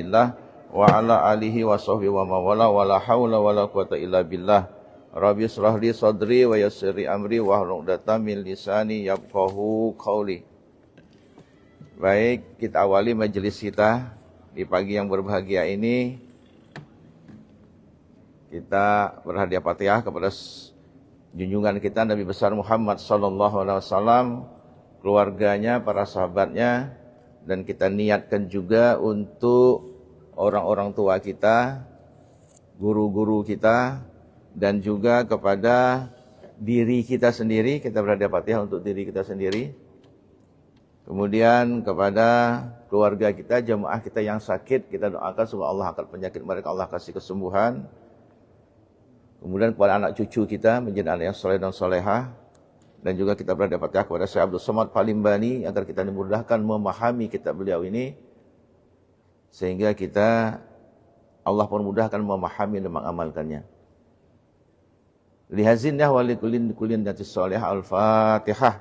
Billah wa ala alihi wa sahbihi wa mawala wa la hawla wa la quwata illa billah. Rabbi israh li sadri wa yassir li amri wa hlul 'uqdatam min lisani yafqahu qawli. Baik, kita awali majelis kita di pagi yang berbahagia ini. Kita berhadiah Fatihah kepada junjungan kita Nabi besar Muhammad sallallahu alaihi wasallam, keluarganya, para sahabatnya, dan kita niatkan juga untuk orang-orang tua kita, guru-guru kita, dan juga kepada diri kita sendiri. Kita berhadiah Fatihah untuk diri kita sendiri. Kemudian kepada keluarga kita, jamaah kita yang sakit, kita doakan semoga Allah angkat penyakit mereka, Allah kasih kesembuhan. Kemudian kepada anak cucu kita menjadi anak yang soleh dan solehah. Dan juga kita berhadiah Fatihah kepada Syekh Abdul Somad Palimbani agar kita dimudahkan memahami kitab beliau ini, sehingga kita Allah permudahkan memahami dan mengamalkannya. Lihazinah wa likullin dati salihah. Al-Fatihah.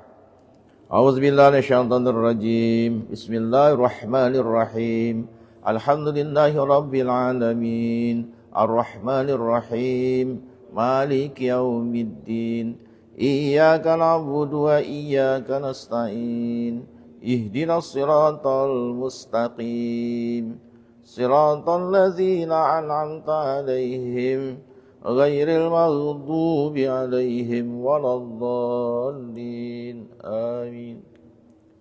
A'udzubillahi minasyaitonir rajim. Bismillahirrahmanirrahim. Alhamdulillahi rabbil alamin. Ar-Rahmanir Rahim. Maliki yaumiddin. Iyyaka na'budu wa iyyaka nasta'in. Ihdinas siratal mustaqim. Siratal ladzina an'amta 'alaihim ghairil maghdubi 'alaihim waladdallin. Amin.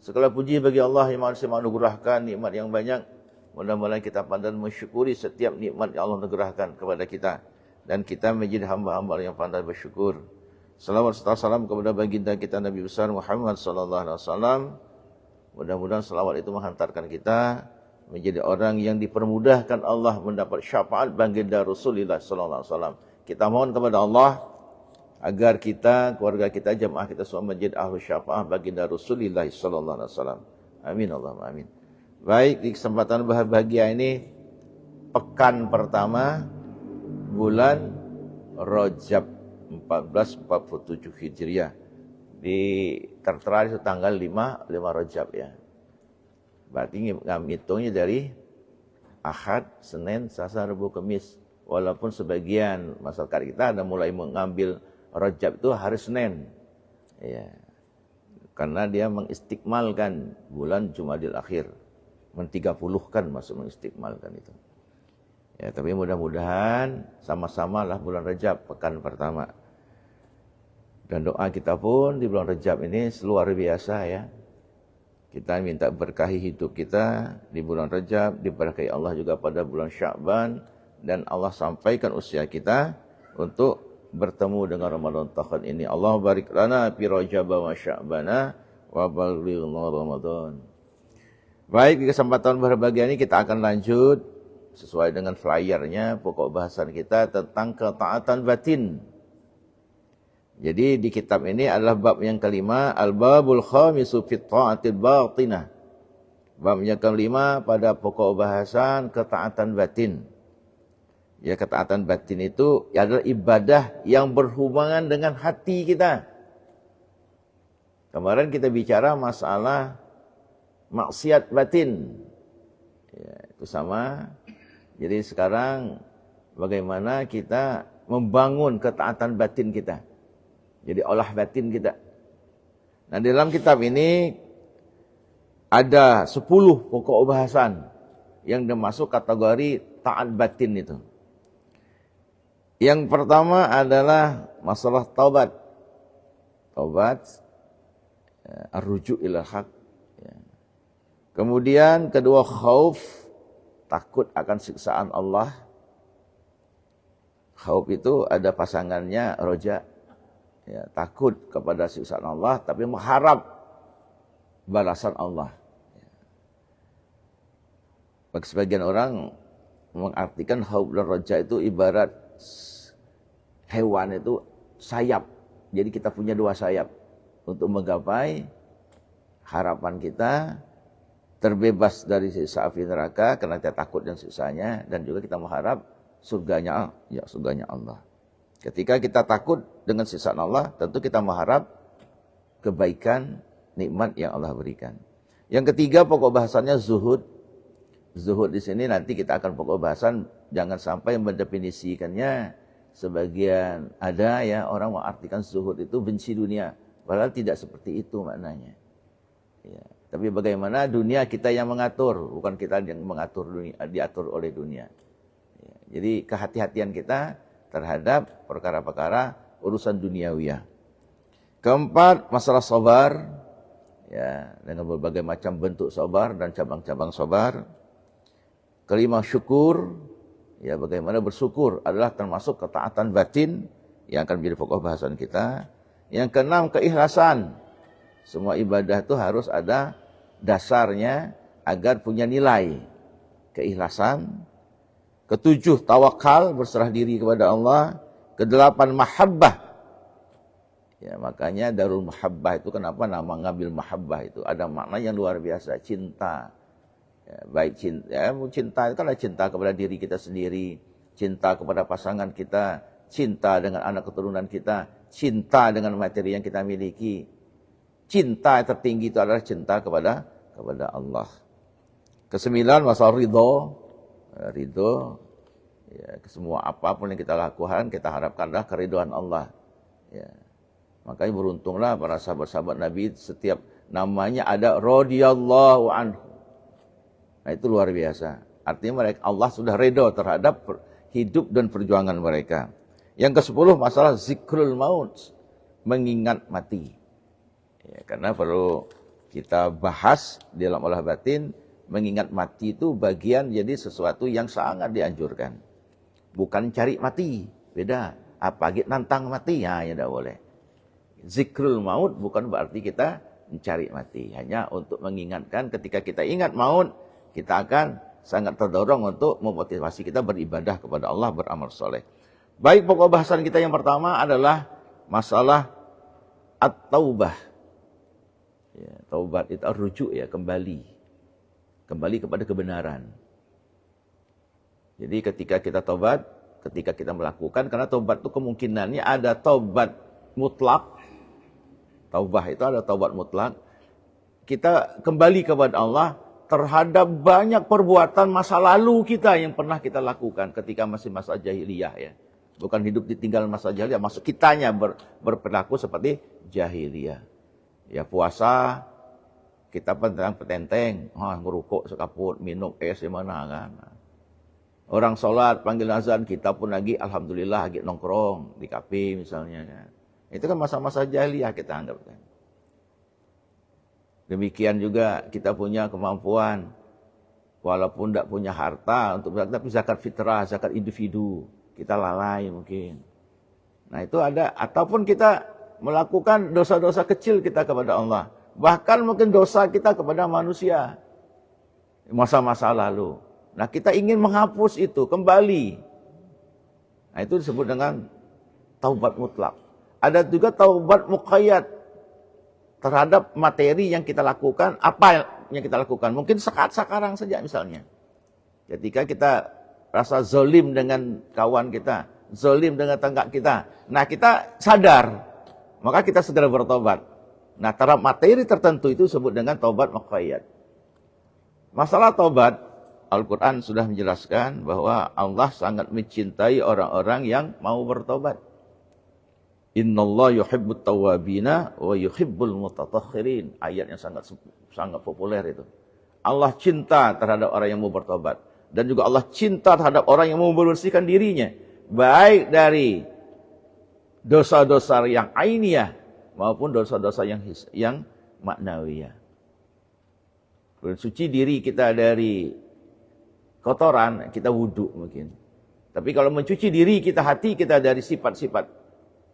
Segala puji bagi Allah yang Maha menganugerahkan nikmat yang banyak. Mudah-mudahan kita pandai mensyukuri setiap nikmat yang Allah anugerahkan kepada kita, dan kita menjadi hamba-hamba yang pandai bersyukur. Salawat serta salam kepada baginda kita Nabi besar Muhammad sallallahu alaihi wasallam. Mudah-mudahan salawat itu menghantarkan kita menjadi orang yang dipermudahkan Allah mendapat syafaat baginda Rasulullah sallallahu alaihi wasallam. Kita mohon kepada Allah agar kita, keluarga kita, jemaah kita semua menjadi ahli syafaat baginda Rasulullah sallallahu alaihi wasallam. Amin Allahumma amin. Baik, di kesempatan berbahagia ini pekan pertama bulan Rajab 1447 Hijriah. Tertera itu tanggal 5 Rajab ya. Berarti ngitungnya dari Ahad, Senin, Selasa, Rabu, Kamis. Walaupun sebagian masyarakat kita ada mulai mengambil Rajab itu hari Senin. Ya. Karena dia mengistikmalkan bulan Jumadil Akhir. Men-30-kan maksud mengistikmalkan itu. Ya, tapi mudah-mudahan sama-sama lah bulan Rajab pekan pertama. Dan doa kita pun di bulan Rajab ini luar biasa ya. Kita minta berkahi hidup kita di bulan Rajab, diberkahi Allah juga pada bulan Sya'ban, dan Allah sampaikan usia kita untuk bertemu dengan Ramadan tahun ini. Allah barik lana fi Rajab wa Sya'bana wa ballighna Ramadan. Baik, di kesempatan berbahagia ini kita akan lanjut sesuai dengan flyernya, pokok bahasan kita tentang ketaatan batin. Jadi di kitab ini adalah bab yang kelima, al-babul khamisu fit ta'atil batinah. Bab yang kelima pada pokok bahasan ketaatan batin. Ya, ketaatan batin itu adalah ibadah yang berhubungan dengan hati kita. Kemarin kita bicara masalah maksiat batin. Ya, itu sama. Jadi sekarang bagaimana kita membangun ketaatan batin kita. Jadi olah batin kita. Nah, dalam kitab ini ada 10 pokok bahasan yang termasuk kategori taat batin itu. Yang pertama adalah masalah taubat. Taubat, ar-ruju' ilal haq. Kemudian kedua, khauf, takut akan siksaan Allah. Khauf itu ada pasangannya roja. Ya, takut kepada siksaan Allah, tapi mengharap balasan Allah. Bagi sebagian orang mengartikan khauf dan roja itu ibarat hewan itu sayap. Jadi kita punya 2 sayap untuk menggapai harapan kita terbebas dari siksa api neraka karena kita takut dan siksanya, dan juga kita mengharap surganya Allah. Ketika kita takut dengan siksaan Allah, tentu kita mengharap kebaikan, nikmat yang Allah berikan. Yang ketiga pokok bahasannya zuhud. Zuhud di sini nanti kita akan pokok bahasan, jangan sampai mendefinisikannya sebagian ada ya orang mengartikan zuhud itu benci dunia, padahal tidak seperti itu maknanya. Ya. Tapi bagaimana dunia kita yang mengatur, bukan kita yang mengatur dunia, diatur oleh dunia. Ya. Jadi kehati-hatian kita terhadap perkara-perkara urusan duniawiyah. Keempat, masalah sabar, ya, dengan berbagai macam bentuk sabar dan cabang-cabang sabar. Kelima, syukur, ya, bagaimana bersyukur adalah termasuk ketaatan batin yang akan menjadi pokok bahasan kita. Yang keenam, keikhlasan. Semua ibadah itu harus ada dasarnya agar punya nilai keikhlasan. Ketujuh, tawakal, berserah diri kepada Allah. Kedelapan, mahabbah. Ya, makanya Darul Mahabbah itu kenapa nama ngambil mahabbah itu ada makna yang luar biasa, cinta. Ya, baik cinta, ya, cinta itu kan cinta kepada diri kita sendiri, cinta kepada pasangan kita, cinta dengan anak keturunan kita, cinta dengan materi yang kita miliki. Cinta yang tertinggi itu adalah cinta kepada Allah. Kesembilan, masalah ridho. Ridho, ya, semua apapun yang kita lakukan, kita harapkanlah keridhaan Allah. Ya. Makanya beruntunglah para sahabat-sahabat Nabi, setiap namanya ada radhiyallahu anhu. Nah, itu luar biasa. Artinya mereka, Allah sudah ridho terhadap hidup dan perjuangan mereka. Yang ke-10, masalah zikrul maut, mengingat mati. Ya, karena perlu kita bahas di dalam olah batin, mengingat mati itu bagian jadi sesuatu yang sangat dianjurkan. Bukan cari mati, beda. Apa gitu nantang mati, ya tidak boleh. Zikrul maut bukan berarti kita mencari mati, hanya untuk mengingatkan ketika kita ingat maut, kita akan sangat terdorong untuk memotivasi kita beribadah kepada Allah, beramal soleh. Baik, pokok bahasan kita yang pertama adalah masalah at-taubah. Ya, taubat itu rujuk, ya, kembali kepada kebenaran. Jadi ketika kita taubat, ketika kita melakukan, karena taubat itu kemungkinannya ada taubat mutlak. Taubah itu ada taubat mutlak. Kita kembali kepada Allah terhadap banyak perbuatan masa lalu kita yang pernah kita lakukan ketika masih masa jahiliyah, ya. Bukan hidup ditinggal masa jahiliyah, masuk kitanya berperilaku seperti jahiliyah. Ya, puasa kita petenteng, ngerukuk sekaput, minum es di mana kan. Orang sholat panggil azan, kita pun lagi alhamdulillah lagi nongkrong di kafe misalnya kan. Itu kan masa-masa jahiliyah kita anggap kan. Demikian juga kita punya kemampuan, walaupun tidak punya harta untuk zakat, tapi zakat fitrah, zakat individu, kita lalai mungkin. Nah itu ada, ataupun kita melakukan dosa-dosa kecil kita kepada Allah. Bahkan mungkin dosa kita kepada manusia. Masa-masa lalu. Nah kita ingin menghapus itu, kembali. Nah itu disebut dengan taubat mutlak. Ada juga taubat muqayyad terhadap materi yang kita lakukan, apa yang kita lakukan. Mungkin sekarang saja misalnya. Ketika kita rasa zalim dengan kawan kita, zalim dengan tetangga kita. Nah kita sadar, maka kita segera bertobat. Nah terhadap materi tertentu itu disebut dengan taubat muqayyad. Masalah taubat, Al-Quran sudah menjelaskan bahwa Allah sangat mencintai orang-orang yang mau bertobat. Innallaha yuhibbut tawwabina wa yuhibbul mutatahhirin. Ayat yang sangat populer itu. Allah cinta terhadap orang yang mau bertobat, dan juga Allah cinta terhadap orang yang mau membersihkan dirinya, baik dari dosa-dosa yang ainiyah maupun dosa-dosa yang maknawiyah. Bersuci diri kita dari kotoran, kita wudhu mungkin. Tapi kalau mencuci diri kita, hati kita dari sifat-sifat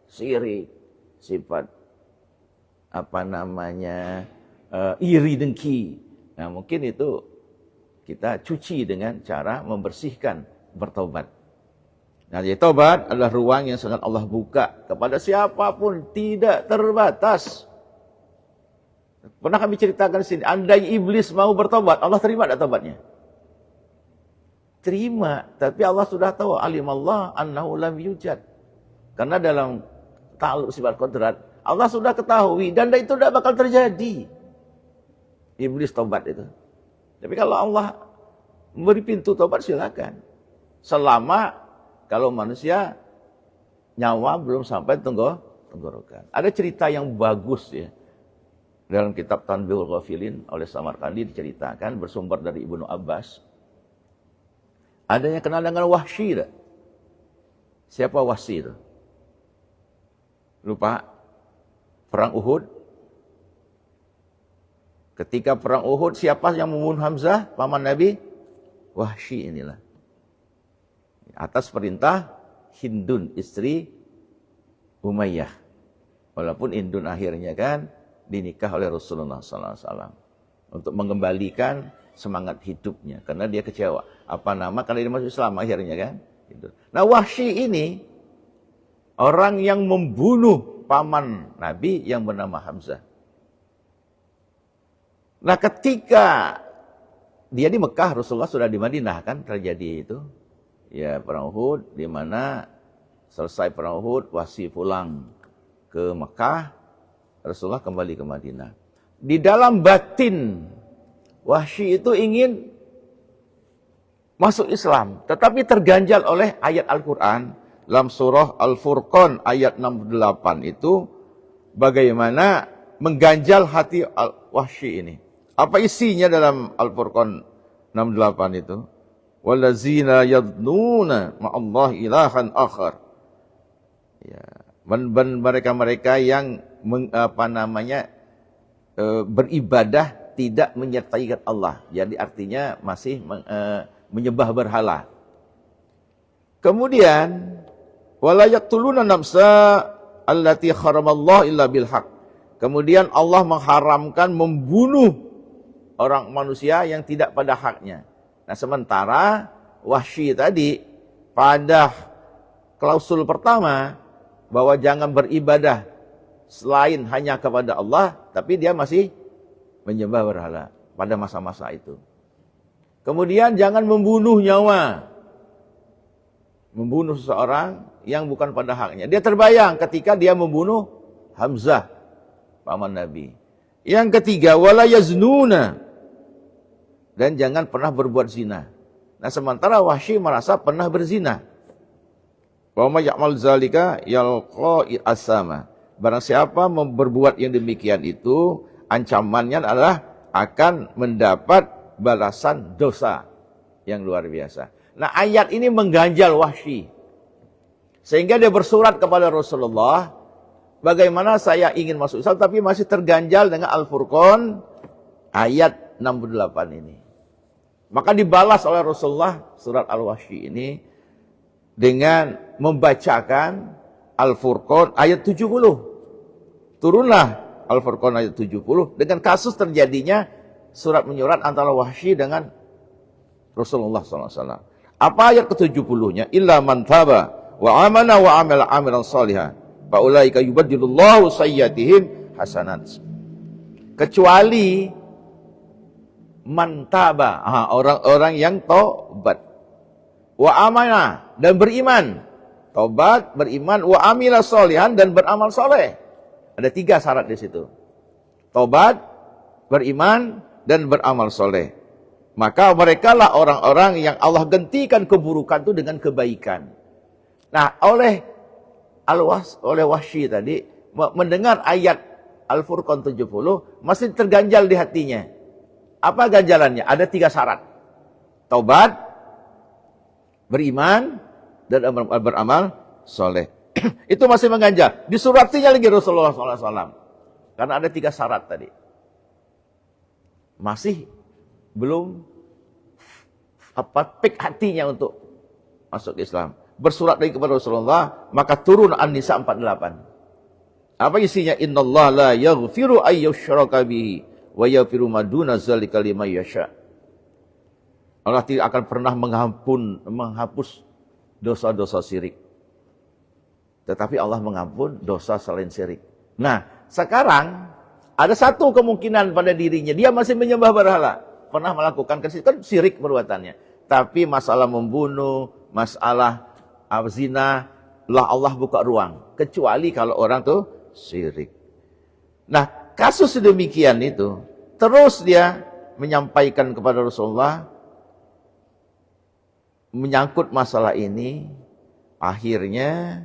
syirik, sifat iri dengki. Nah mungkin itu kita cuci dengan cara membersihkan, bertobat. Nah jadi tobat adalah ruang yang sangat Allah buka kepada siapapun, tidak terbatas. Pernah kami ceritakan di sini, andai iblis mau bertobat, Allah terima tak tobatnya? Terima, tapi Allah sudah tahu, alimallah annahu lam yujad. Karena dalam ta'alluq sifat qadrat, Allah sudah ketahui dan itu tidak bakal terjadi. Iblis tobat itu. Tapi kalau Allah Memberi pintu tobat silakan. Selama kalau manusia nyawa belum sampai tenggorokan. Ada cerita yang bagus ya. Dalam kitab Tanbihul Ghafilin oleh Samarkandi diceritakan bersumber dari Ibnu Abbas. Ada yang kenal dengan Wahsy tak? Siapa Wahsy itu? Lupa? Perang Uhud. Ketika perang Uhud, siapa yang membunuh Hamzah, paman Nabi? Wahsy inilah. Atas perintah Hindun, istri Umayyah. Walaupun Hindun akhirnya kan dinikah oleh Rasulullah SAW untuk mengembalikan semangat hidupnya karena dia kecewa. Apa nama? Karena dia masuk Islam akhirnya kan. Nah Wahsy ini orang yang membunuh paman Nabi yang bernama Hamzah. Nah ketika dia di Mekah, Rasulullah sudah di Madinah kan terjadi itu. Ya perang Uhud, di mana selesai perang Uhud, Wahsy pulang ke Mekah, Rasulullah kembali ke Madinah. Di dalam batin, Wahsy itu ingin masuk Islam, tetapi terganjal oleh ayat Al-Quran. Dalam surah Al-Furqan ayat 68 itu, bagaimana mengganjal hati Wahsy ini. Apa isinya dalam Al-Furqan 68 itu? Wallazina yadnuna ma'allah ilahan akhar. Ya, mereka-mereka yang beribadah tidak menyertai Allah. Jadi artinya masih menyembah berhala. Kemudian wala yaqtuluna nafsa allati haramallahu illa bil haq. Kemudian Allah mengharamkan membunuh orang manusia yang tidak pada haknya. Nah, sementara Wahsy tadi pada klausul pertama bahwa jangan beribadah selain hanya kepada Allah, tapi dia masih menyembah berhala pada masa-masa itu. Kemudian jangan membunuh nyawa. Membunuh seseorang yang bukan pada haknya. Dia terbayang ketika dia membunuh Hamzah, paman Nabi. Yang ketiga, wala yaznuna. Dan jangan pernah berbuat zina. Nah, sementara Wahsy merasa pernah berzina. Wa may ya'mal zalika yalqa asama. Barang siapa berbuat yang demikian itu, ancamannya adalah akan mendapat balasan dosa yang luar biasa. Nah, ayat ini mengganjal Wahsy. Sehingga dia bersurat kepada Rasulullah, bagaimana saya ingin masuk Islam tapi masih terganjal dengan Al-Furqan ayat 68 ini. Maka dibalas oleh Rasulullah surat Al-Wahsy ini dengan membacakan Al-Furqan ayat 70. Turunlah Al-Furqan ayat 70 dengan kasus terjadinya surat menyurat antara Wahsy dengan Rasulullah SAW. Apa ayat ke-70-nya? Illa man taba wa amana wa amila amalan shalihan fa ulaika yubaddilullahu sayyiatihim hasanat. Kecuali man taba, orang-orang yang taubat. Wa amana, dan beriman. Taubat, beriman, wa amila sholihan, dan beramal soleh. Ada 3 syarat di situ. Taubat, beriman, dan beramal soleh. Maka mereka lah orang-orang yang Allah gantikan keburukan itu dengan kebaikan. Nah, oleh Wahsy tadi mendengar ayat Al-Furqan 70 masih terganjal di hatinya. Apa ganjalannya? Ada 3 syarat. Taubat, beriman, dan beramal soleh. Itu masih mengganjal. Disuratinya lagi Rasulullah SAW. Karena ada 3 syarat tadi. Masih belum pik hatinya untuk masuk Islam. Bersurat lagi kepada Rasulullah, maka turun An-Nisa 48. Apa isinya? Innallaha la yaghfiru ayyushraka bihi wa yaghfiru ma duna dzalika liman yasha. Allah tidak akan pernah menghapus dosa-dosa syirik. Tetapi Allah mengampun dosa selain syirik. Nah, sekarang ada satu kemungkinan pada dirinya, dia masih menyembah berhala, pernah melakukan kan syirik perbuatannya. Tapi masalah membunuh, masalah zina, lah Allah buka ruang. Kecuali kalau orang tuh syirik. Nah, kasus sedemikian itu, terus dia menyampaikan kepada Rasulullah, menyangkut masalah ini, akhirnya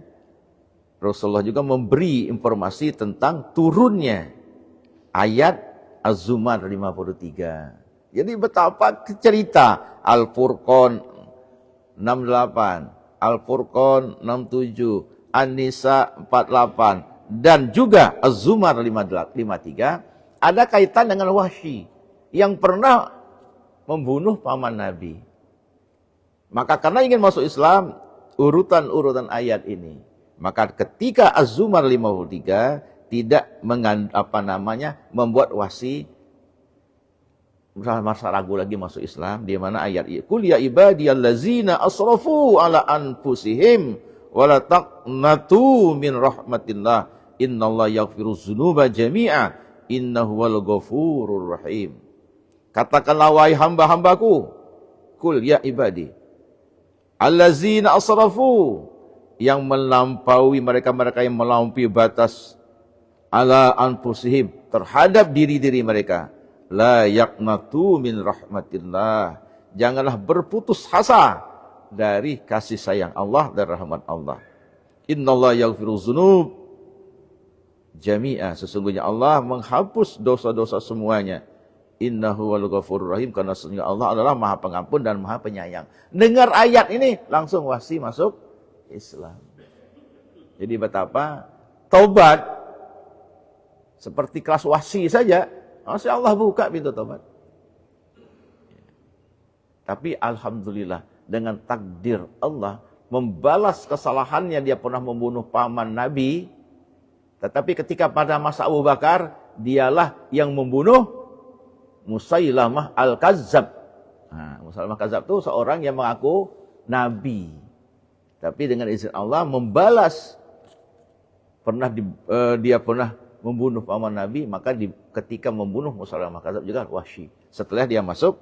Rasulullah juga memberi informasi tentang turunnya ayat Az-Zumar 53. Jadi betapa cerita Al-Furqan 68, Al-Furqan 67, An-Nisa 48, dan juga Az-Zumar 53 ada kaitan dengan Wahsy yang pernah membunuh paman Nabi. Maka karena ingin masuk Islam, urutan-urutan ayat ini. Maka ketika Az-Zumar 53 tidak membuat Wahsy masa ragu lagi masuk Islam, di mana ayat ini, "Qul ya ibadiyallazina asrafu ala anfusihim wa la taqnatu min rahmatillah, innallaha yaghfiruz dzunuba jami'a, innahu wal ghafurur rahim." Katakanlah wahai hamba-hambaku, qul ya ibadi allazina asrafu, yang melampaui, mereka-mereka yang melampaui batas, ala anfusihim, terhadap diri-diri mereka, la yaqnatu min rahmatillah, janganlah berputus asa dari kasih sayang Allah dan rahmat Allah. Innallaha yaghfiruz dzunub jami'a, sesungguhnya Allah menghapus dosa-dosa semuanya. Innahu wal ghafurur rahim, karena sesungguhnya Allah adalah Maha Pengampun dan Maha Penyayang. Dengar ayat ini langsung Wahsy masuk Islam. Jadi betapa taubat seperti kelas Wahsy saja, Masya Allah buka pintu taubat. Tapi alhamdulillah dengan takdir Allah membalas kesalahannya, dia pernah membunuh paman Nabi. Tetapi ketika pada masa Abu Bakar, dialah yang membunuh Musailamah Al-Kazzab. Nah, Musailamah Al-Kazzab itu seorang yang mengaku Nabi. Tapi dengan izin Allah membalas. Dia pernah membunuh paman Nabi, maka ketika membunuh Musailamah Al-Kazzab juga Wahsy. Setelah dia masuk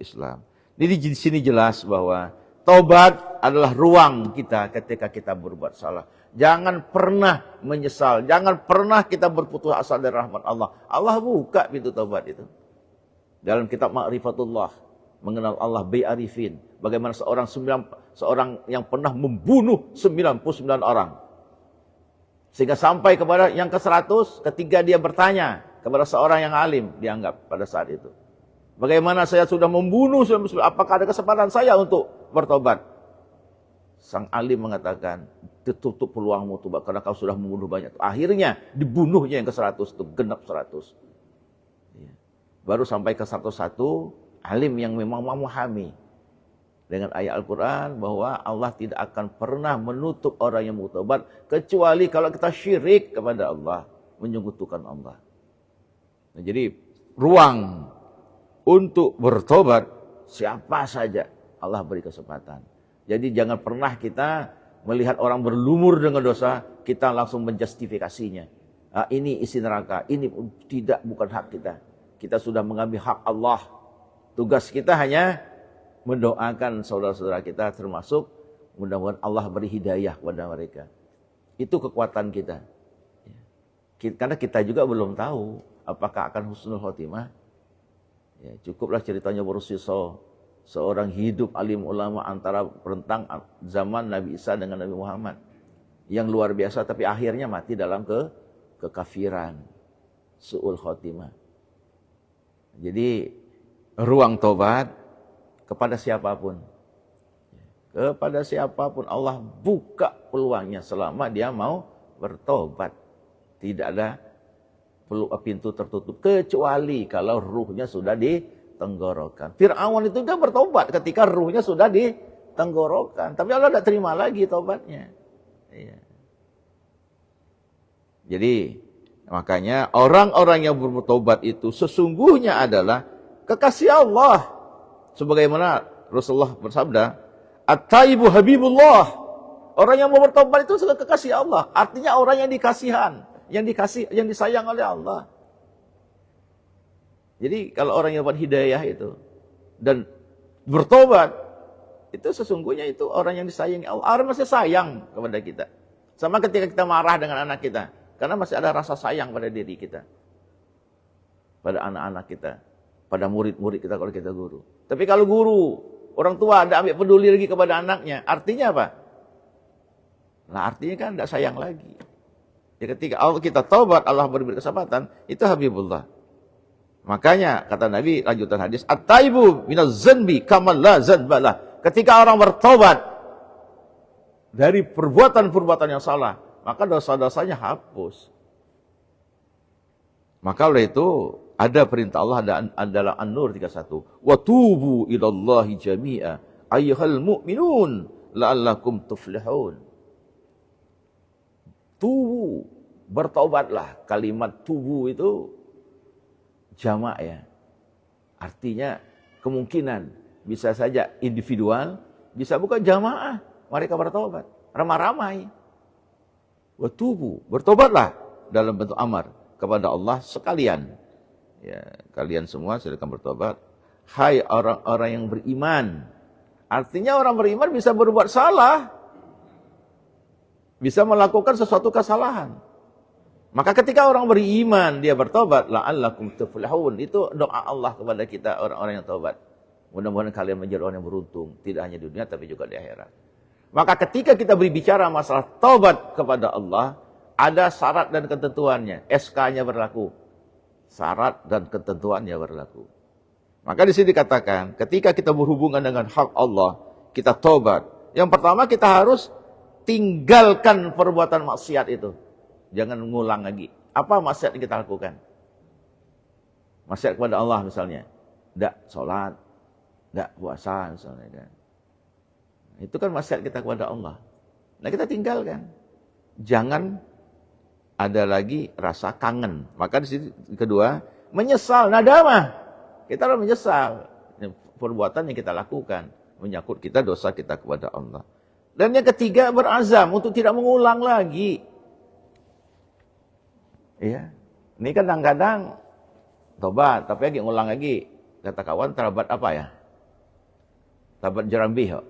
Islam. Jadi di sini jelas bahwa taubat adalah ruang kita ketika kita berbuat salah. Jangan pernah menyesal, jangan pernah kita berputus asa dari rahmat Allah. Allah buka pintu taubat itu. Dalam kitab Ma'rifatullah, mengenal Allah bi'arifin, bagaimana seorang yang pernah membunuh 99 orang. Sehingga sampai kepada yang ke-100, ketika dia bertanya kepada seorang yang alim, dianggap pada saat itu. Bagaimana saya sudah membunuh 99, apakah ada kesempatan saya untuk bertobat? Sang alim mengatakan, tutup peluangmu tobat, karena kau sudah membunuh banyak. Akhirnya dibunuhnya yang ke-100 itu, genap 100. Baru sampai ke 101, alim yang memang memahami dengan ayat Al-Quran bahwa Allah tidak akan pernah menutup orang yang bertobat kecuali kalau kita syirik kepada Allah, menyekutukan Allah. Nah, jadi ruang untuk bertobat siapa saja Allah beri kesempatan. Jadi jangan pernah kita melihat orang berlumur dengan dosa, kita langsung menjustifikasinya. Ah, ini isi neraka, ini tidak, bukan hak kita. Kita sudah mengambil hak Allah. Tugas kita hanya mendoakan saudara-saudara kita, termasuk mudah-mudahan Allah beri hidayah kepada mereka. Itu kekuatan kita. Karena kita juga belum tahu apakah akan husnul khotimah. Ya, cukuplah ceritanya Borosiso, seorang hidup alim ulama antara rentang zaman Nabi Isa dengan Nabi Muhammad. Yang luar biasa, tapi akhirnya mati dalam kekafiran. Su'ul khotimah. Jadi ruang tobat kepada siapapun. Kepada siapapun Allah buka peluangnya selama dia mau bertobat. Tidak ada pintu tertutup kecuali kalau ruhnya sudah ditenggorokan. Fir'aun itu dia bertobat ketika ruhnya sudah ditenggorokan. Tapi Allah tidak terima lagi tobatnya. Iya. Jadi makanya orang-orang yang bertobat itu sesungguhnya adalah kekasih Allah. Sebagaimana Rasulullah bersabda, At-taibu habibullah. Orang yang mau bertobat itu sudah kekasih Allah. Artinya orang yang dikasihan, yang disayang oleh Allah. Jadi kalau orang yang dapat hidayah itu dan bertobat, itu sesungguhnya itu orang yang disayangi Allah. Allah masih sayang kepada kita. Sama ketika kita marah dengan anak kita. Karena masih ada rasa sayang pada diri kita. Pada anak-anak kita. Pada murid-murid kita kalau kita guru. Tapi kalau guru Orang tua ada ambil peduli lagi kepada anaknya. Artinya apa? Nah artinya kan tidak sayang lagi. Ya, ketika Allah kita taubat, Allah beri kesempatan, itu Habibullah. Makanya kata Nabi lanjutan hadis, at-taibu minaz zanbi kamal la zanbalah. Ketika orang bertobat dari perbuatan-perbuatan yang salah, maka dosa-dosanya hapus. Maka oleh itu ada perintah Allah adalah An-Nur 31. Wa tubu ilallahi jami'a ayyuhal mu'minun la'allakum tuflihun. Tubu, bertaubatlah. Kalimat tubu itu jamak ya. Artinya kemungkinan bisa saja individual, bisa bukan jamaah. Mereka bertaubat, ramai-ramai. Wa tubu, bertobatlah dalam bentuk amar kepada Allah sekalian. Ya, kalian semua silakan bertobat. Hai orang-orang yang beriman. Artinya orang beriman bisa berbuat salah. Bisa melakukan sesuatu kesalahan. Maka ketika orang beriman, dia bertobat, la'allakum tuflihun. Itu doa Allah kepada kita, orang-orang yang taubat. Mudah-mudahan kalian menjadi orang yang beruntung. Tidak hanya di dunia, tapi juga di akhirat. Maka ketika kita berbicara masalah taubat kepada Allah, ada syarat dan ketentuannya. SK-nya berlaku. Syarat dan ketentuannya berlaku. Maka di sini dikatakan, ketika kita berhubungan dengan hak Allah, kita taubat. Yang pertama kita harus tinggalkan perbuatan maksiat itu. Jangan mengulang lagi. Apa maksiat yang kita lakukan? Maksiat kepada Allah misalnya. Tidak sholat, tidak puasa misalnya kan. Itu kan maksiat kita kepada Allah. Nah kita tinggalkan. Jangan ada lagi rasa kangen. Maka di sini kedua, menyesal, nadamah. Kita harus menyesal. Perbuatan yang kita lakukan menyangkut kita dosa kita kepada Allah. Dan yang ketiga, berazam untuk tidak mengulang lagi. Iya. Ini kadang-kadang tobat, tapi lagi ngulang lagi. Kata kawan, terabat apa ya? Terabat jerambih.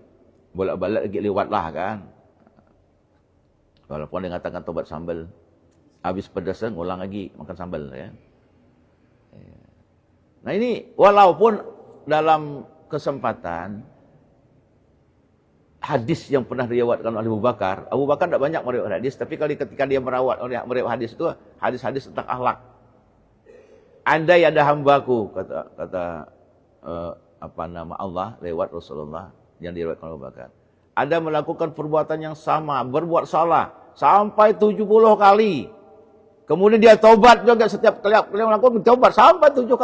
Bolak-balik lagi lewat lah kan. Walaupun dia katakan tobat sambal. Habis pedasnya ngulang lagi makan sambal ya. Nah ini walaupun dalam kesempatan hadis yang pernah diriwayatkan oleh Abu Bakar tidak banyak meriwayatkan hadis, tapi ketika dia meriwayatkan hadis itu hadis-hadis tentang akhlak. Andai ada hambaku kata Allah lewat Rasulullah yang diriwayatkan Abu Bakar, ada melakukan perbuatan yang sama, berbuat salah sampai 70 kali. Kemudian dia taubat juga setiap kali melakukan taubat sampai 70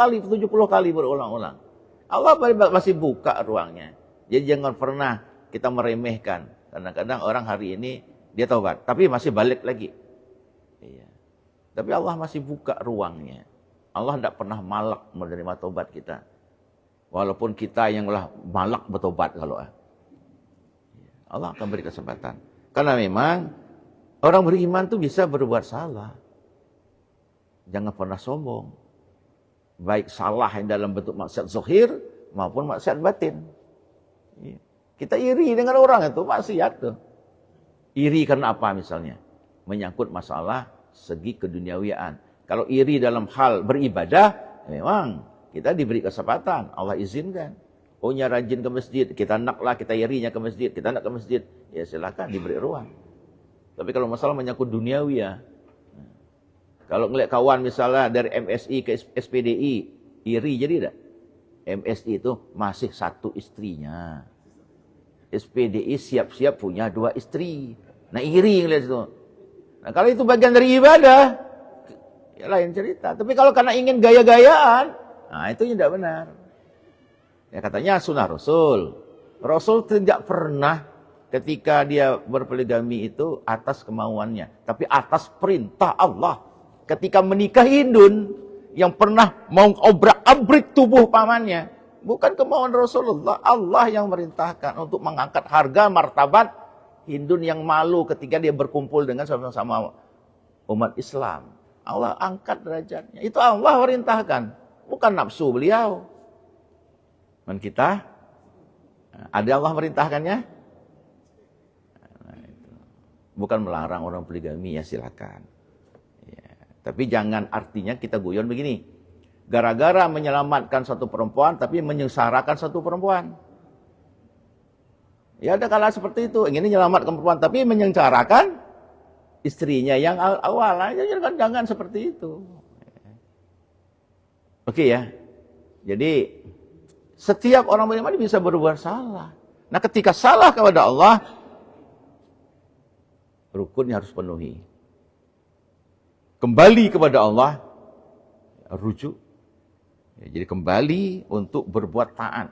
kali berulang-ulang. Allah masih buka ruangnya. Jadi jangan pernah kita meremehkan. Kadang-kadang orang hari ini dia taubat, tapi masih balik lagi. Iya. Tapi Allah masih buka ruangnya. Allah tidak pernah malak menerima taubat kita. Walaupun kita yang lah malak bertobat kalau Allah akan beri kesempatan. Karena memang orang beriman tuh bisa berbuat salah. Jangan pernah sombong. Baik salah yang dalam bentuk maksiat zahir maupun maksiat batin. Iya. Kita iri dengan orang itu maksiat tuh. Iri karena apa misalnya? Menyangkut masalah segi keduniawian. Kalau iri dalam hal beribadah, memang kita diberi kesempatan, Allah izinkan. Oh nya rajin ke masjid, kita naklah, kita irinya ke masjid, kita nak ke masjid, ya silakan diberi ruang. Tapi kalau masalah menyangkut duniawi ya, kalau ngeliat kawan misalnya dari MSI ke SPDI, iri jadi tidak? MSI itu masih satu istrinya. SPDI siap-siap punya 2 istri. Nah iri ngeliat itu. Nah kalau itu bagian dari ibadah, ya lain cerita. Tapi kalau karena ingin gaya-gayaan, nah itu tidak benar. Ya katanya sunnah Rasul. Rasul tidak pernah ketika dia berpoligami itu atas kemauannya, tapi atas perintah Allah. Ketika menikah Hindun yang pernah mau obrak-abrik tubuh pamannya, bukan kemauan Rasulullah, Allah yang merintahkan untuk mengangkat harga martabat Hindun yang malu ketika dia berkumpul dengan sama-sama umat Islam. Allah angkat derajatnya. Itu Allah merintahkan, bukan nafsu beliau. Dan kita, ada Allah merintahkannya? Nah, itu. Bukan melarang orang poligami, ya silakan. Ya. Tapi jangan artinya kita guyon begini. Gara-gara menyelamatkan satu perempuan, tapi menyengsarakan satu perempuan. Ya ada kala seperti itu, ingin menyelamatkan perempuan, tapi menyengsarakan istrinya yang awal aja, jangan seperti itu. Oke ya. Jadi setiap orang beriman bisa berbuat salah. Nah, ketika salah kepada Allah, rukunnya harus penuhi. Kembali kepada Allah, rujuk. Ya, jadi kembali untuk berbuat taat.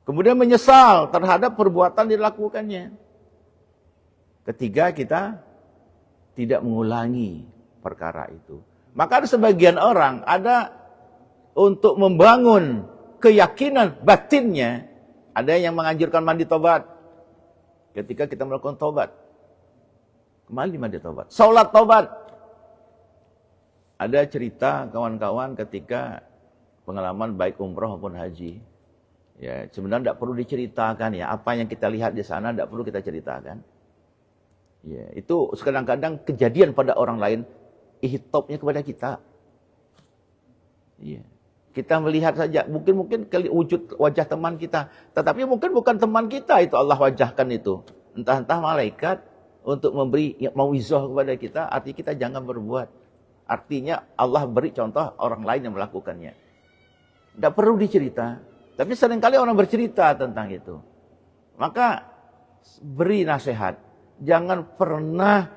Kemudian menyesal terhadap perbuatan dilakukannya. Ketiga, kita tidak mengulangi perkara itu. Maka ada sebagian orang, ada untuk membangun keyakinan batinnya, ada yang menganjurkan mandi tobat. Ketika kita melakukan tobat, kembali mandi tobat. Salat tobat. Ada cerita kawan-kawan ketika pengalaman baik umroh maupun haji. Ya, sebenarnya tidak perlu diceritakan ya, apa yang kita lihat di sana tidak perlu kita ceritakan. Ya, itu kadang-kadang kejadian pada orang lain, ihtopnya kepada kita. Ya. Kita melihat saja, mungkin wujud wajah teman kita, tetapi mungkin bukan teman kita itu Allah wajahkan itu. Entah-entah malaikat untuk memberi mauizah kepada kita, artinya kita jangan berbuat. Artinya Allah beri contoh orang lain yang melakukannya. Tidak perlu dicerita. Tapi seringkali orang bercerita tentang itu. Maka beri nasihat. Jangan pernah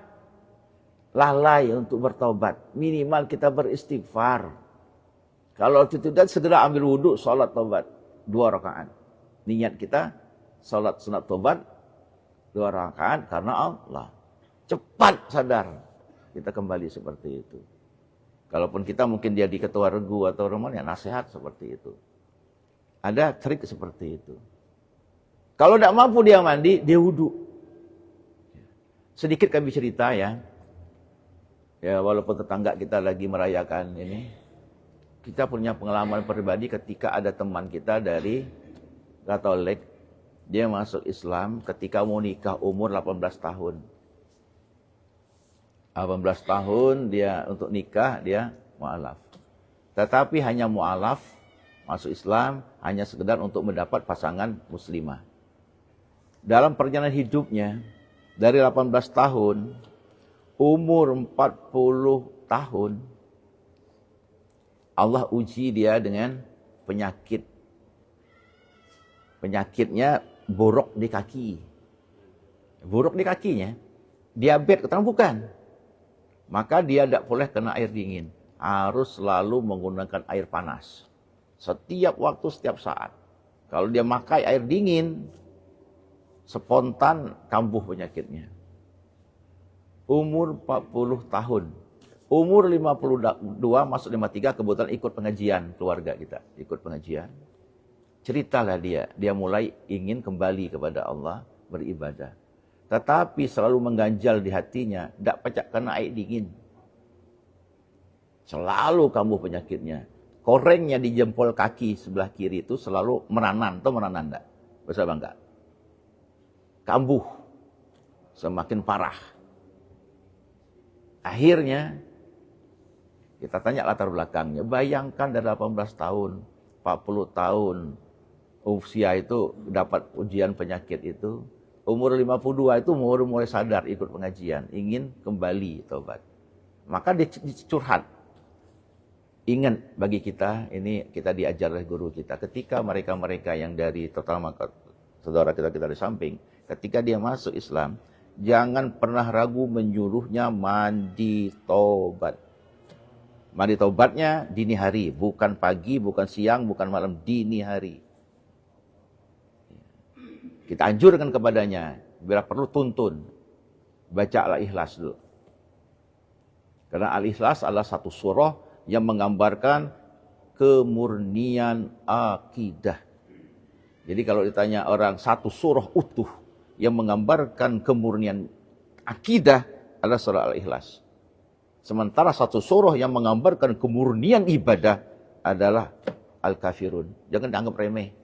lalai untuk bertobat. Minimal kita beristighfar. Kalau tidak, segera ambil wudhu, sholat tobat. 2 rakaat. Niat kita, sholat sunat tobat, 2 rakaat karena Allah. Cepat sadar. Kita kembali seperti itu. Kalaupun kita mungkin jadi ketua regu atau roman, ya nasihat seperti itu. Ada trik seperti itu. Kalau tidak mampu dia mandi, dia wudhu. Sedikit kami cerita ya. Ya walaupun tetangga kita lagi merayakan ini. Kita punya pengalaman pribadi ketika ada teman kita dari Katolik. Dia masuk Islam ketika mau nikah umur 18 tahun. 18 tahun dia untuk nikah, dia mu'alaf. Tetapi hanya mu'alaf, masuk Islam hanya sekedar untuk mendapat pasangan muslimah. Dalam perjalanan hidupnya, dari 18 tahun, umur 40 tahun, Allah uji dia dengan penyakit. Penyakitnya borok di kaki. Borok di kakinya. Diabetes, katanya bukan. Maka dia tidak boleh kena air dingin. Harus selalu menggunakan air panas. Setiap waktu, setiap saat. Kalau dia makai air dingin, spontan kambuh penyakitnya. Umur 40 tahun. Umur 52, masuk 53, kebetulan ikut pengajian keluarga kita. Ikut pengajian. Ceritalah dia mulai ingin kembali kepada Allah, beribadah. Tetapi selalu mengganjal di hatinya, tidak pacak kena air dingin. Selalu kambuh penyakitnya. Korengnya di jempol kaki sebelah kiri itu selalu meranan, atau meranan enggak? Bisa bangga. Kambuh. Semakin parah. Akhirnya, kita tanya latar belakangnya. Bayangkan dari 18 tahun, 40 tahun, usia itu dapat ujian penyakit itu. Umur 52 itu mulai sadar ikut pengajian, ingin kembali tobat. Maka dia curhat. Ingat bagi kita, ini kita diajar oleh guru kita. Ketika mereka-mereka yang dari, terutama saudara kita di samping, ketika dia masuk Islam, jangan pernah ragu menyuruhnya mandi tobat. Mandi tobatnya dini hari, bukan pagi, bukan siang, bukan malam, dini hari. Kita anjurkan kepadanya, bila perlu tuntun. Baca Al-Ikhlas dulu. Karena Al-Ikhlas adalah satu surah yang menggambarkan kemurnian akidah. Jadi kalau ditanya orang satu surah utuh yang menggambarkan kemurnian akidah adalah surah Al-Ikhlas. Sementara satu surah yang menggambarkan kemurnian ibadah adalah Al-Kafirun. Jangan dianggap remeh.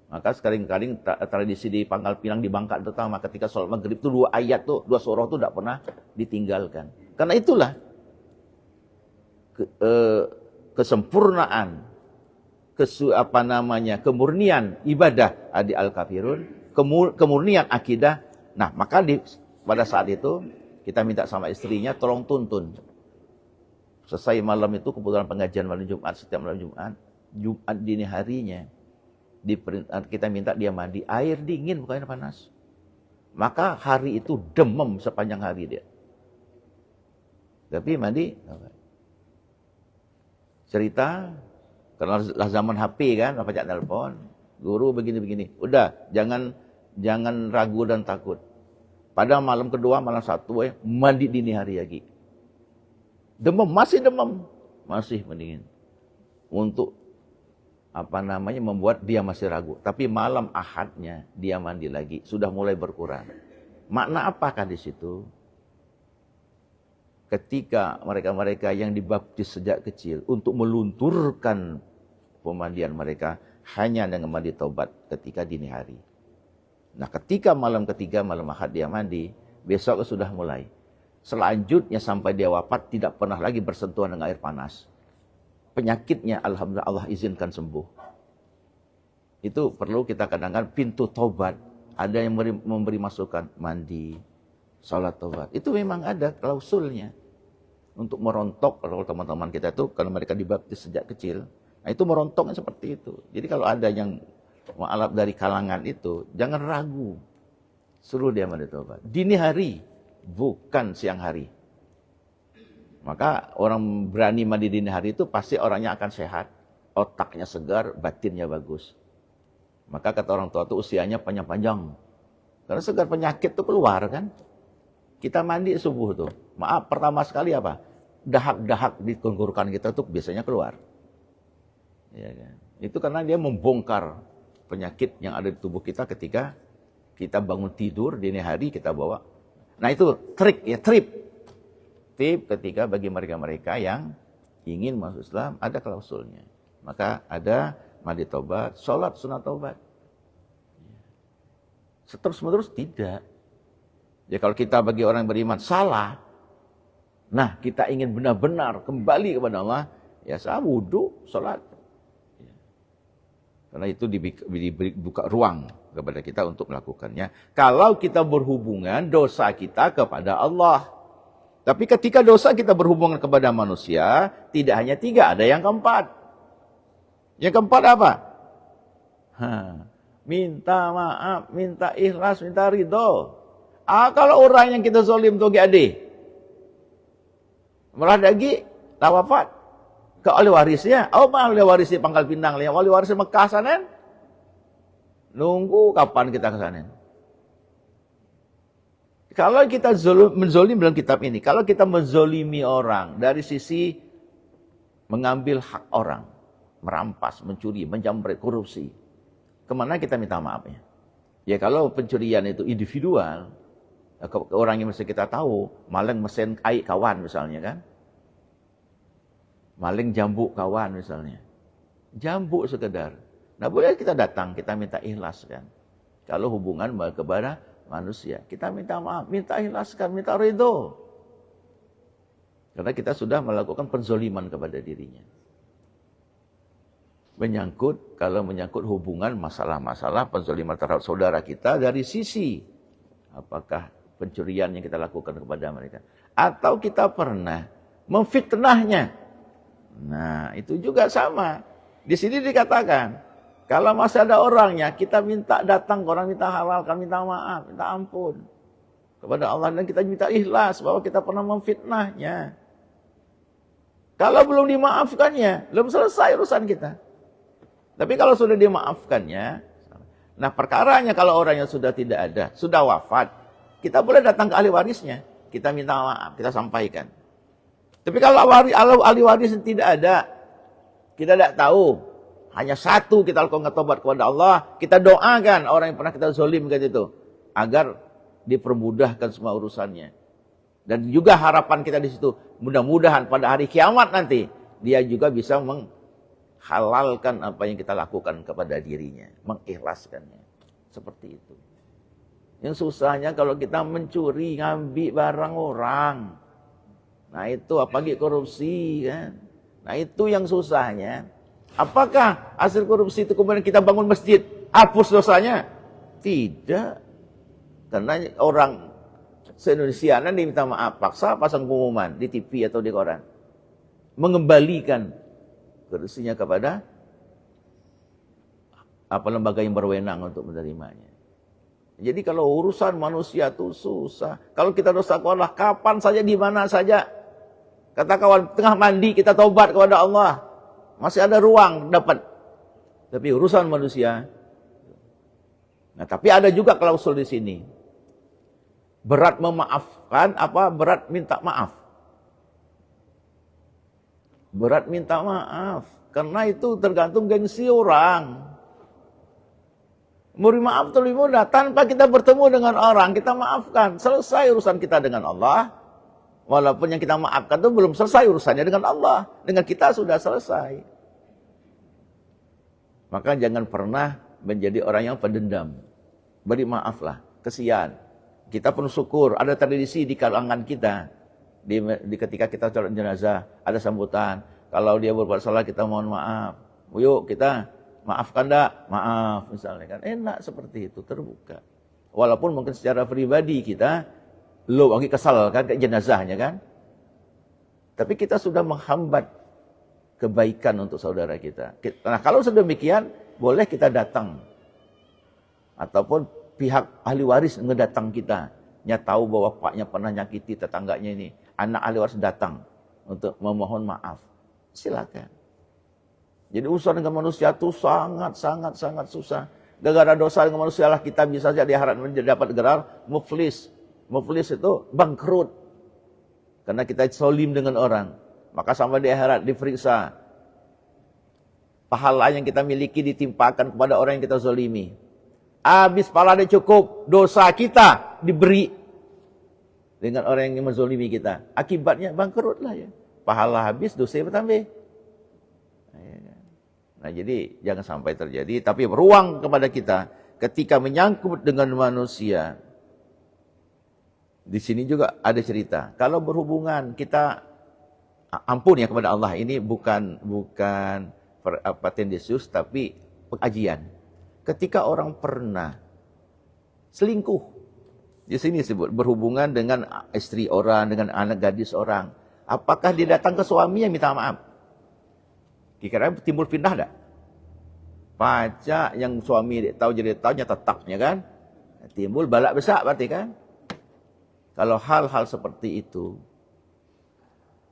Maka sekali-kali tradisi di Pangkal Pinang di Bangka terutama ketika sholat maghrib itu 2 ayat tuh, 2 surah itu tidak pernah ditinggalkan. Karena itulah kesempurnaan, kemurnian ibadah di Al-Kafirun kemurnian akidah. Nah, maka pada saat itu kita minta sama istrinya tolong tuntun. Selesai malam itu kebetulan pengajian malam Jumat, setiap malam Jumat dini harinya kita minta dia mandi air dingin bukan air panas. Maka hari itu demam sepanjang hari dia. Tapi mandi cerita, karena zaman HP kan, apa cak telepon, guru begini-begini. Udah, jangan ragu dan takut. Pada malam kedua, malam satu, mandi dini hari lagi. Demam, masih mendingin. Untuk membuat dia masih ragu. Tapi malam Ahadnya dia mandi lagi, sudah mulai berkurang. Makna apakah di situ? Ketika mereka-mereka yang dibaptis sejak kecil untuk melunturkan pemandian mereka hanya dengan mandi taubat ketika dini hari. Nah, ketika malam ketiga, malam Ahad dia mandi, besok sudah mulai. Selanjutnya sampai dia wafat tidak pernah lagi bersentuhan dengan air panas. Penyakitnya alhamdulillah Allah izinkan sembuh. Itu perlu kita kadang-kadang pintu taubat. Ada yang memberi masukan mandi, salat taubat. Itu memang ada klausulnya. Untuk merontok, kalau teman-teman kita itu, kalau mereka dibaptis sejak kecil, nah itu merontoknya seperti itu. Jadi kalau ada yang mu'alaf dari kalangan itu, jangan ragu. Suruh dia mandi taubat. Dini hari, bukan siang hari. Maka orang berani mandi dini hari itu pasti orangnya akan sehat. Otaknya segar, batinnya bagus. Maka kata orang tua itu usianya panjang-panjang. Karena segar penyakit itu keluar kan. Kita mandi subuh tuh. Maaf, pertama sekali apa? Dahak-dahak di tenggorokan kita tuh biasanya keluar. Ya kan? Itu karena dia membongkar penyakit yang ada di tubuh kita ketika kita bangun tidur dini hari kita bawa. Nah itu trik ya, trip ketika bagi mereka-mereka yang ingin masuk Islam ada klausulnya. Maka ada mandi taubat, sholat sunat taubat. Seterus-menerus tidak. Ya kalau kita bagi orang yang beriman salah, nah kita ingin benar-benar kembali kepada Allah, ya saya wudhu, sholat. Ya. Karena itu dibuka ruang kepada kita untuk melakukannya. Kalau kita berhubungan dosa kita kepada Allah. Tapi ketika dosa kita berhubungan kepada manusia, tidak hanya 3, ada yang keempat. Yang keempat apa? Minta maaf, minta ikhlas, minta ridho. Kalau orang yang kita zalim tu adik, malah lagi tak wafat ke ahli warisnya. Ahli warisnya Pangkal Pinang, ahli warisnya Mekah sana. Nunggu kapan kita ke sana. Kalau kita menzolim dalam kitab ini, kalau kita menzolimi orang dari sisi mengambil hak orang, merampas, mencuri, menjamret, korupsi, kemana kita minta maafnya? Ya kalau pencurian itu individual, orang yang mesti kita tahu, maling mesin air kawan misalnya kan, maling jambu kawan misalnya, jambu sekedar. Nah boleh kita datang, kita minta ikhlas kan. Kalau hubungan kepada manusia, kita minta maaf, minta ikhlaskan, minta ridho. Karena kita sudah melakukan penzoliman kepada dirinya. Kalau menyangkut hubungan masalah-masalah penzoliman terhadap saudara kita dari sisi apakah pencurian yang kita lakukan kepada mereka, atau kita pernah memfitnahnya. Nah, itu juga sama. Di sini dikatakan, kalau masih ada orangnya, kita minta datang ke orang, minta halalkan, minta maaf, minta ampun kepada Allah, dan kita minta ikhlas bahwa kita pernah memfitnahnya. Kalau belum dimaafkannya, belum selesai urusan kita. Tapi kalau sudah dimaafkannya, nah perkaranya kalau orangnya sudah tidak ada, sudah wafat, kita boleh datang ke ahli warisnya, kita minta maaf, kita sampaikan. Tapi kalau ahli waris tidak ada, kita tidak tahu, hanya satu kita lakukan tobat kepada Allah, kita doakan orang yang pernah kita zolimkan itu, agar dipermudahkan semua urusannya. Dan juga harapan kita di situ, mudah-mudahan pada hari kiamat nanti, dia juga bisa menghalalkan apa yang kita lakukan kepada dirinya, mengikhlaskannya. Seperti itu. Yang susahnya kalau kita mencuri, ngambil barang orang. Nah itu apalagi korupsi kan. Nah itu yang susahnya. Apakah hasil korupsi itu kemudian kita bangun masjid, hapus dosanya? Tidak. Karena orang se-Indonesia diminta maaf, paksa pasang pengumuman di TV atau di koran. Mengembalikan kursinya kepada apa lembaga yang berwenang untuk menerimanya. Jadi kalau urusan manusia itu susah. Kalau kita dosa kepada Allah, kapan saja, di mana saja. Kata kawan, tengah mandi kita taubat kepada Allah. Masih ada ruang dapat. Tapi urusan manusia. Nah, tapi ada juga klausul di sini. Berat memaafkan, apa berat minta maaf. Berat minta maaf. Karena itu tergantung gengsi orang. Memberi maaf itu lebih mudah. Tanpa kita bertemu dengan orang, kita maafkan. Selesai urusan kita dengan Allah. Walaupun yang kita maafkan itu belum selesai urusannya dengan Allah. Dengan kita sudah selesai. Maka jangan pernah menjadi orang yang pendendam. Beri maaflah, kesian. Kita pun syukur, ada tradisi di kalangan kita. Di ketika kita sholat jenazah, ada sambutan. Kalau dia berbuat salah, kita mohon maaf. Yuk kita maafkan dak? Maaf misalnya kan. Enak seperti itu, terbuka. Walaupun mungkin secara pribadi kita lo lagi kesal kan ke jenazahnya kan. Tapi kita sudah menghambat kebaikan untuk saudara kita. Nah, kalau sedemikian boleh kita datang. Ataupun pihak ahli waris ngedatang kita. Nya tahu bahwa bapaknya pernah nyakiti tetangganya ini. Anak ahli waris datang untuk memohon maaf. Silakan. Jadi urusan dengan manusia itu sangat susah. Gara-gara dosa dengan manusia lah kita bisa saja di akhirat dapat gelar muflis. Muflis itu bangkrut. Karena kita zolim dengan orang. Maka sampai di akhirat diperiksa. Pahala yang kita miliki ditimpakan kepada orang yang kita zolimi. Habis pahala cukup, dosa kita diberi dengan orang yang menzolimi kita. Akibatnya bangkrut lah ya. Pahala habis, dosa bertambah. Nah, jadi jangan sampai terjadi. Tapi ruang kepada kita ketika menyangkut dengan manusia. Di sini juga ada cerita. Kalau berhubungan kita ampun ya kepada Allah. Ini bukan tendensius tapi pengajian. Ketika orang pernah selingkuh. Di sini disebut berhubungan dengan istri orang, dengan anak gadis orang. Apakah dia datang ke suaminya minta maaf? Kira-kira timbul pindah tak? Pajak yang suami tahu jadi tahunya tetapnya kan? Timbul balak besar berarti kan? Kalau hal-hal seperti itu,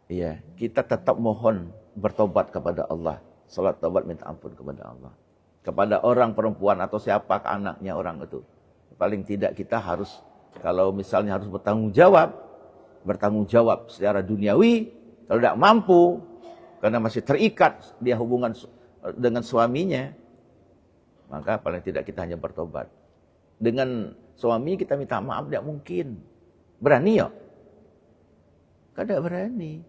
ya kita tetap mohon bertobat kepada Allah. Salat taubat minta ampun kepada Allah. Kepada orang perempuan atau siapa anaknya orang itu. Paling tidak kita harus, kalau misalnya harus bertanggung jawab secara duniawi. Kalau tidak mampu, karena masih terikat dia hubungan dengan suaminya, maka paling tidak kita hanya bertobat. Dengan suami kita minta maaf tidak mungkin. Berani ya? Tidak berani.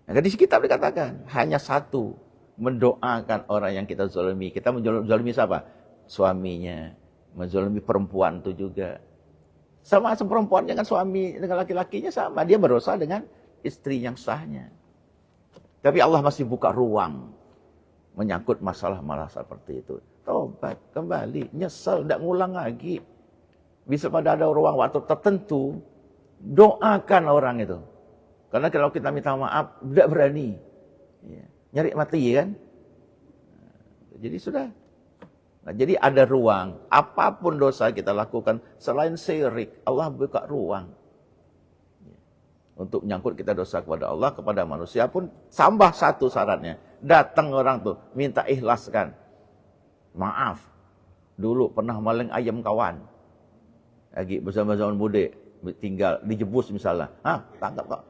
Nah, di kitab dikatakan hanya satu, mendoakan orang yang kita zalimi. Kita menzalimi siapa? Suaminya. Menzalimi perempuan itu juga. Sama perempuan dengan suami, dengan laki-lakinya sama. Dia berdosa dengan istri yang sahnya. Tapi Allah masih buka ruang menyangkut masalah-masalah seperti itu. Tobat, kembali, nyesal, tidak ngulang lagi. Bisa pada ada ruang waktu tertentu, doakan orang itu. Karena kalau kita minta maaf, tidak berani. Ya. Nyari mati kan? Jadi sudah. Nah, jadi ada ruang. Apapun dosa kita lakukan, selain syirik, Allah buka ruang. Untuk menyangkut kita dosa kepada Allah, kepada manusia pun tambah satu syaratnya. Datang orang tuh, minta ikhlaskan. Maaf, dulu pernah maling ayam kawan. Lagi bersama zaman muda, tinggal dijebus misalnya. Tangkap kok.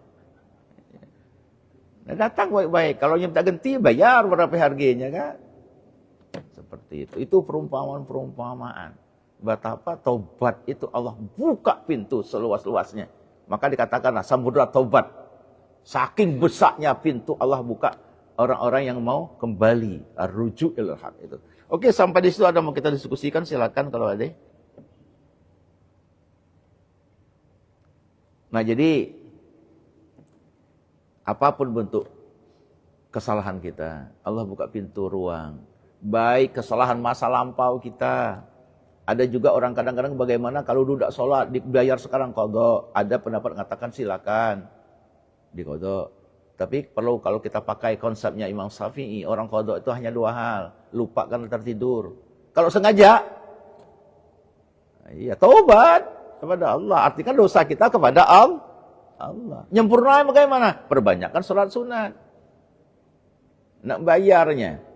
Nah, datang baik-baik. Kalau yang tak ganti, bayar berapa harganya kan? Seperti itu. Itu perumpamaan-perumpamaan. Betapa taubat itu Allah buka pintu seluas-luasnya. Maka dikatakanlah samudra taubat. Saking besarnya pintu Allah buka orang-orang yang mau kembali. Ar-ruju' ilal haq itu. Oke, sampai di situ ada mau kita diskusikan, silakan kalau ada. Nah, jadi apapun bentuk kesalahan kita, Allah buka pintu ruang. Baik kesalahan masa lampau kita, Ada juga orang kadang-kadang bagaimana kalau duduk sholat dibayar sekarang qadha. Ada pendapat mengatakan silakan diqadha. Tapi perlu kalau kita pakai konsepnya Imam Syafi'i, orang qadha itu hanya 2 hal, lupa karena tertidur. Kalau sengaja, iya taubat kepada Allah. Artikan dosa kita kepada Allah. Nyempurna bagaimana? Perbanyakkan sholat sunat. Nak bayarnya.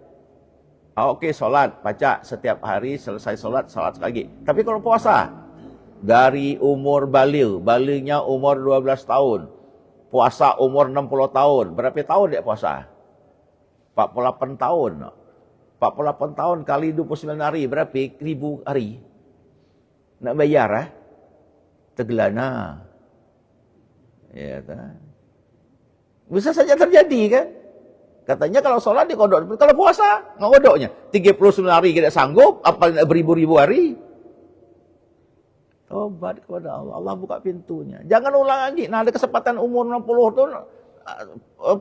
Oke, sholat, baca setiap hari, selesai sholat lagi. Tapi kalau puasa, dari umur balignya umur 12 tahun, puasa umur 60 tahun, berapa tahun dia puasa? 48 tahun. 48 tahun kali 29 hari, berapa? 1000 hari. Nak bayar, tergelana. Ya, kan? Bisa saja terjadi, kan? Katanya kalau sholat dikodok, kalau puasa ngodoknya 39 hari tidak sanggup, apa beribu-ribu hari. Tobat kepada Allah, Allah buka pintunya. Jangan ulang lagi. Nah, ada kesempatan umur 60 itu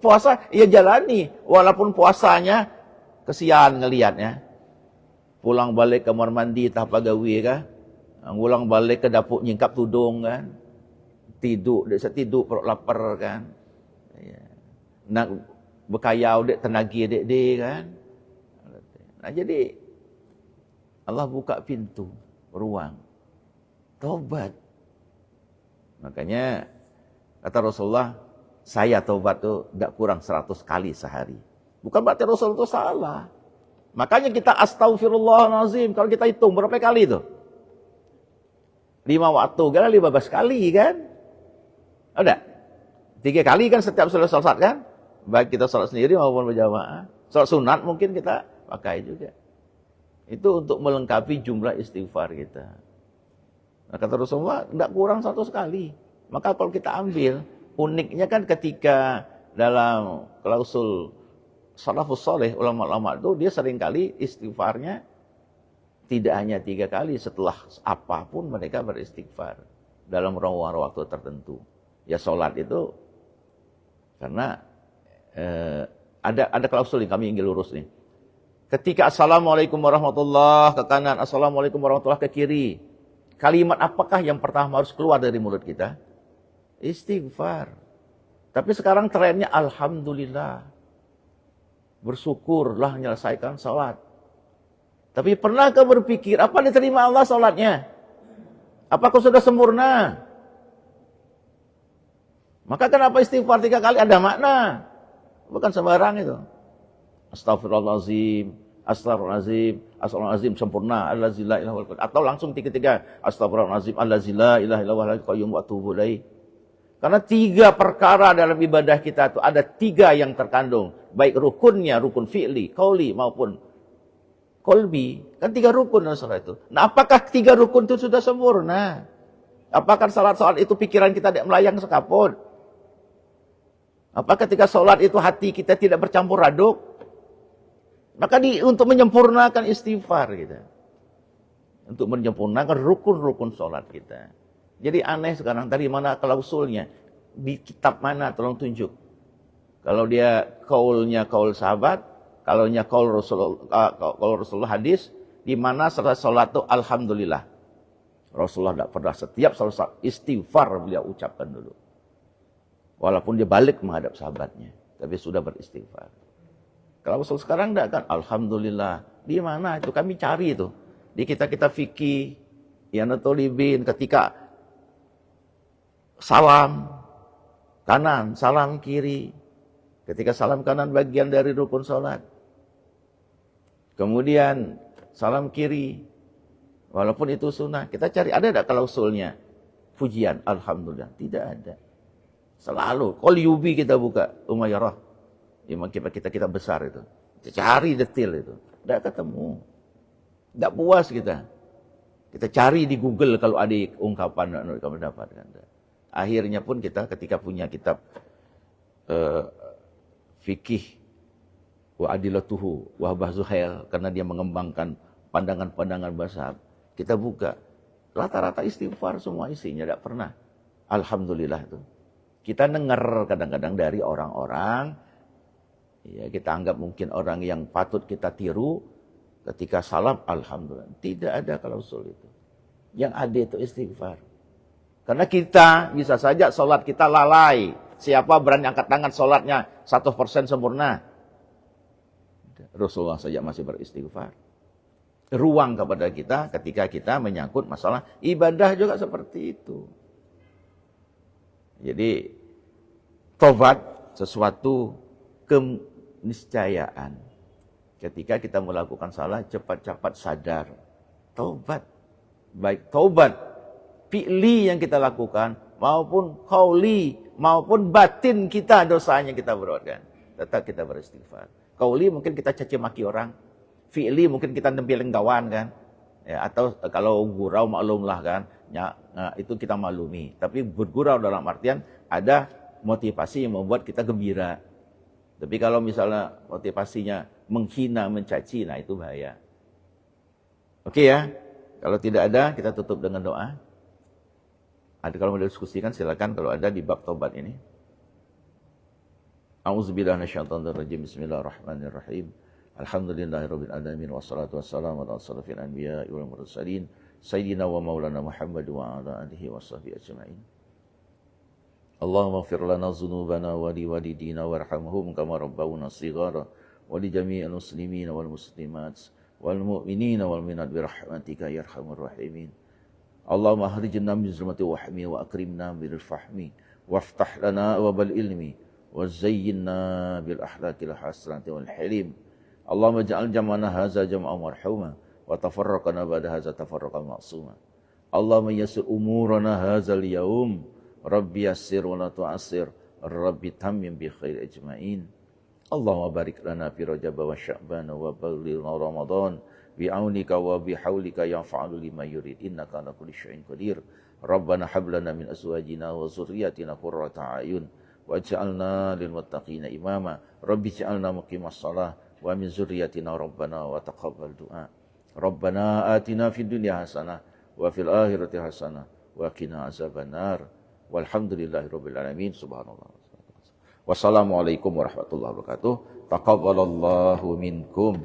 puasa, ya jalani. Walaupun puasanya kesian ngelihatnya. Pulang balik ke kamar mandi tak pagawi kah? Pulang balik ke dapur nyingkap tudung kan. Tidur perut lapar kan. Ya. Nak berkayau dek tenagi dek kan. Nah, jadi Allah buka pintu ruang taubat. Makanya kata Rasulullah, saya taubat tuh enggak kurang 100 kali sehari. Bukan berarti Rasul itu salah. Makanya kita astaghfirullahalazim, kalau kita hitung berapa kali itu? 5 waktu kan 15 kali kan? Ada? 3 kali kan setiap selesai salat kan? Baik kita sholat sendiri maupun berjamaah. Sholat sunat mungkin kita pakai juga. Itu untuk melengkapi jumlah istighfar kita. Nah, kata Rasulullah, tidak kurang 100 kali. Maka kalau kita ambil, uniknya kan ketika dalam klausul salafus soleh, ulama-ulama itu, dia seringkali istighfarnya tidak hanya 3 kali. Setelah apapun mereka beristighfar. Dalam ruang waktu tertentu. Ya sholat itu, karena ada klausul yang kami ingin lurus nih. Ketika assalamualaikum warahmatullah ke kanan, assalamualaikum warahmatullah ke kiri, kalimat apakah yang pertama harus keluar dari mulut kita? Istighfar. Tapi sekarang trennya alhamdulillah, bersyukurlah menyelesaikan salat. Tapi pernahkah berpikir apa diterima Allah salatnya? Apakah sudah sempurna? Maka kenapa istighfar 3 kali ada makna? Bukan sembarang itu. Astagfirullahalazim, astagfirullahalazim, astagfirullahalazim sempurna, allazi la ilaha illallah. Atau langsung 3-3, astagfirullahalazim, allazi la ilaha illallah al-qayyum wa atubu ilaih. Karena 3 perkara dalam ibadah kita itu ada 3 yang terkandung, baik rukunnya, rukun fi'li, qauli maupun qalbi. Kan 3 rukun dalam salat itu. Nah, apakah 3 rukun itu sudah sempurna? Apakah salat-salat itu pikiran kita tidak melayang sekaput? Apa ketika sholat itu hati kita tidak bercampur aduk? Maka untuk menyempurnakan istighfar kita. Untuk menyempurnakan rukun-rukun sholat kita. Jadi aneh sekarang, dari mana klausulnya? Di kitab mana? Tolong tunjuk. Kalau dia kaulnya kaul sahabat, kalau kaul Rasulullah hadis, di mana setelah sholat itu alhamdulillah. Rasulullah tidak pernah setiap sholat istighfar beliau ucapkan dulu. Walaupun dia balik menghadap sahabatnya, tapi sudah beristighfar. Kalau sekarang enggak kan, alhamdulillah. Di mana itu? Kami cari itu. Di kita fikih, ya natolibin, ketika salam kanan, salam kiri. Ketika salam kanan bagian dari rukun salat. Kemudian salam kiri, walaupun itu sunnah. Kita cari, ada enggak klausulnya? Pujian, alhamdulillah. Tidak ada. Selalu. Qul yubi kita buka. Umayyarah. Imam kita besar itu. Kita cari detail itu. Tidak ketemu. Tidak puas kita. Kita cari di Google kalau ada ungkapan yang kami dapatkan. Akhirnya pun kita ketika punya kitab fikih wa adilatuhu wa bahzuhail, karena dia mengembangkan pandangan-pandangan bahasa, kita buka. Rata-rata istighfar semua isinya. Tidak pernah. Alhamdulillah itu. Kita dengar kadang-kadang dari orang-orang, ya kita anggap mungkin orang yang patut kita tiru, Ketika salam, alhamdulillah. Tidak ada klausul itu. Yang ada itu istighfar. Karena kita bisa saja sholat kita lalai. Siapa berani angkat tangan sholatnya 1% sempurna? Rasulullah saja masih beristighfar. Ruang kepada kita ketika kita menyangkut masalah ibadah juga seperti itu. Jadi tobat sesuatu keniscayaan. Ketika kita melakukan salah, cepat-cepat sadar. Tobat. Baik tobat fi'li yang kita lakukan, maupun qauli, maupun batin kita dosanya kita berbuatkan. Tetap kita beristighfar. Qauli mungkin kita caci maki orang. Fi'li mungkin kita nempelin kawan kan. Ya, atau kalau gurau maklumlah kan. Ya, nah, itu kita maklumi. Tapi bergurau dalam artian ada motivasi yang membuat kita gembira. Tapi kalau misalnya motivasinya menghina, mencaci, nah itu bahaya. Oke ya. Kalau tidak ada, kita tutup dengan doa. Ada kalau mau diskusikan silakan kalau ada di bab taubat ini. A'udzubillahi minasyaitonir rajim. Bismillahirrahmanirrahim. Alhamdulillahirabbil alamin wassalatu wassalamu ala asyrofil anbiya'i wal mursalin sayyidina wa maulana Muhammad wa ala alihi washabbihi ajmain. Allahumma ighfir lana dzunubana wa li walidina warhamhum kama rabbawna shighara wa li jami'il muslimina wal muslimat wal mu'minina wal mu'minat bi rahmatika ya arhamar rahimin. Allahumma akhrijna min zulmati wahmi wa akrimna bil fahmi waftah lana wabal ilmi wa zayyinna bil akhlaqil hasanati wal hilim. Allahumma ja'al jam'ana hadza jam'an marhuma wa tafarraqana ba'da hadza tafarraqan ma'suma. Allahumma yassir umurana hadzal yaum rabbi yassir wa la tu'assir rabbi tammim bi khair ajmain. Allahumma barik lana fi Rajab wa Sya'ban wa ballighna Ramadan bi'aunika wa bihaulika ya fa'alu lima yurid innaka ala kulli syai'in qadir. Rabbana hab lana min azwajina wa dzurriyyatina qurrata a'yun waj'alna lil muttaqina imama. Rabbi ij'alna muqimas shalah wa min dzurriyyatina rabbana wa taqabbal du'a. Rabbana atina fid dunya hasanah wa fil akhirati hasanah wa qina azabannar. Walhamdulillahirabbil alamin. Subhanallah. Wassalamualaikum warahmatullahi wabarakatuh. Taqabbalallahu minkum.